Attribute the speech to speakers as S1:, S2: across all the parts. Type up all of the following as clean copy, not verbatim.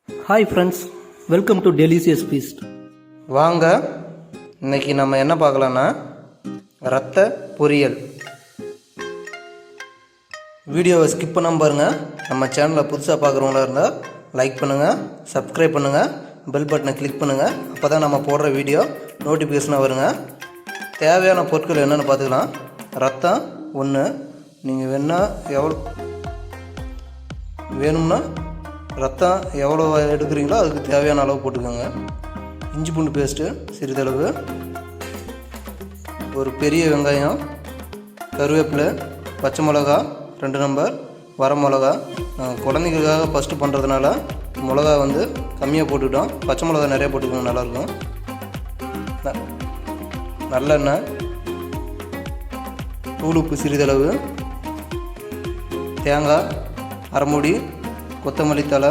S1: Hi friends, welcome to delicious feast.
S2: வாங்க, இன்னைக்கு நம்ம என்ன பார்க்கலான்னா ரத்த பொரியல். வீடியோவை ஸ்கிப் பண்ணாமல் பாருங்கள். நம்ம சேனலை புதுசாக பார்க்குறவங்களா இருந்தால் லைக் பண்ணுங்கள், சப்ஸ்கிரைப் பண்ணுங்கள், பெல் பட்டனை கிளிக் பண்ணுங்கள். அப்போ தான் நம்ம போடுற வீடியோ நோட்டிஃபிகேஷனாக வருங்க. தேவையான பொருட்கள் என்னென்னு பார்த்துக்கலாம். ரத்தம் 1, நீங்கள் வேணும்னா ரத்தம் எவ்வளோ எடுக்கிறீங்களோ அதுக்கு தேவையான அளவு போட்டுக்கோங்க. இஞ்சி பூண்டு பேஸ்ட்டு சிறிதளவு, ஒரு பெரிய வெங்காயம், கருவேப்பிலை, பச்சை மிளகா 2 நம்பர், வர மிளகா. குழந்தைங்களுக்காக ஃபஸ்ட்டு பண்ணுறதுனால மிளகா கம்மியாக போட்டுக்கிட்டோம். பச்சை மிளகா நிறையா போட்டுக்கோங்க, நல்லாயிருக்கும். நல்லெண்ணெய், தூள் உப்பு சிறிதளவு, தேங்காய் அரைமுடி, கொத்தமல்லி தழை,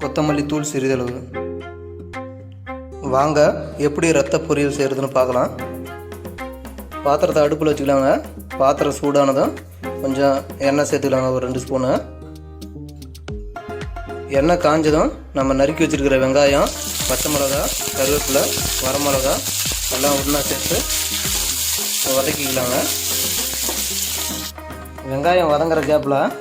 S2: கொத்தமல்லி தூள் சிறிதளவு. வாங்க எப்படி ரத்த பொரியல் செய்கிறதுன்னு பார்க்கலாம். பாத்திரத்தை அடுப்பில் வச்சுக்கலாங்க. பாத்திரம் சூடானதும் கொஞ்சம் எண்ணெய் சேர்த்துக்கலாங்க, ஒரு 2 ஸ்பூனு. எண்ணெய் காஞ்சதும் நம்ம நறுக்கி வச்சுருக்கிற வெங்காயம், பச்சை மிளகா, கருவேப்பிலை, வரமிளகா எல்லாம் ஒன்றா சேர்த்து வதக்கிக்கலாங்க. வெங்காயம் வதங்குற கேப்பில்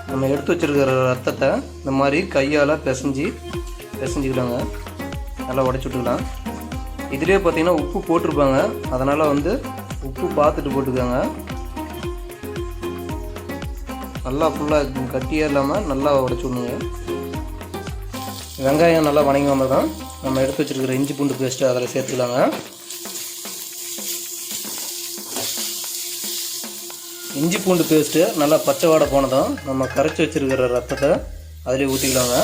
S2: நம்ம எடுத்து வச்சுருக்கிற ரத்தத்தை இந்த மாதிரி கையால் பிசைஞ்சிக்கலாங்க. நல்லா உடச்சி விட்டுக்கலாம். இதிலே பார்த்திங்கன்னா உப்பு போட்டிருப்பாங்க, அதனால் உப்பு பார்த்துட்டு போட்டுக்கோங்க. நல்லா ஃபுல்லாக கட்டியாக இல்லாமல் நல்லா உடச்சி விடணுங்க. வெங்காயம் நல்லா வணங்கி வந்ததும் நம்ம எடுத்து வச்சுருக்கிற இஞ்சி பூண்டு பேஸ்ட்டு அதில் சேர்த்துக்கலாங்க. இஞ்சி பூண்டு பேஸ்ட்டு நல்லா பச்சை வாடை போனதும் நம்ம கரைச்சி வச்சுருக்கிற ரத்தத்தை அதிலே ஊற்றிக்கலாங்க.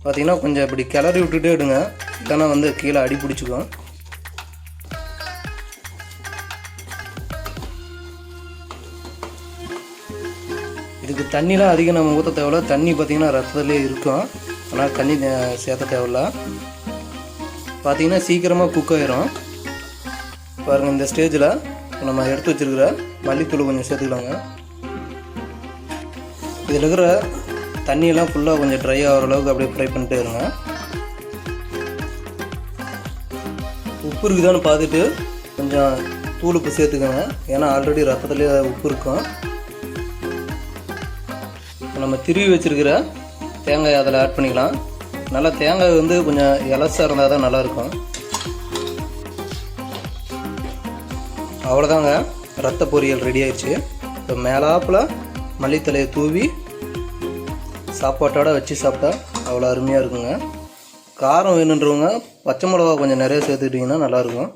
S2: பார்த்திங்கன்னா கொஞ்சம் இப்படி கிளறி விட்டுட்டே விடுங்க, இல்லைன்னா கீழே அடி பிடிச்சிக்கும். இதுக்கு தண்ணிலாம் அதிகம் நம்ம ஊற்ற தேவையில்ல. தண்ணி பார்த்திங்கன்னா ரத்தத்துலேயே இருக்கும், ஆனால் தண்ணி சேர்த்த தேவையில்ல. பார்த்திங்கன்னா சீக்கிரமாக குக் ஆயிரும். பாருங்கள், இந்த ஸ்டேஜில் நம்ம எடுத்து வச்சுருக்கிற மல்லித்தூள் கொஞ்சம் சேர்த்துக்கலாங்க. இதில் இருக்கிற தண்ணியெல்லாம் ஃபுல்லாக கொஞ்சம் ட்ரை ஆகிற அளவுக்கு அப்படியே ஃப்ரை பண்ணிட்டே இருங்க. உப்பு இருக்குதான்னு பார்த்துட்டு கொஞ்சம் தூள் உப்பு சேர்த்துக்கோங்க, ஏன்னா ஆல்ரெடி ரத்தத்துலேயே உப்பு இருக்கும். நம்ம திருவி வச்சுருக்கிற தேங்காய் அதில் ஆட் பண்ணிக்கலாம். நல்லா தேங்காய் கொஞ்சம் இலசாக இருந்தால் தான் நல்லாயிருக்கும். அவ்வளோதாங்க, ரத்த பொரியல் ரெடி ஆயிடுச்சு. இப்போ மேலாப்பில் மல்லித்தலையை தூவி சாப்பாட்டோடு வச்சு சாப்பிட்டா அவ்வளோ அருமையாக இருக்குங்க. காரம் வேணுன்றவங்க பச்சை மிளகா கொஞ்சம் நிறைய சேர்த்துக்கிட்டிங்கன்னா நல்லாயிருக்கும்.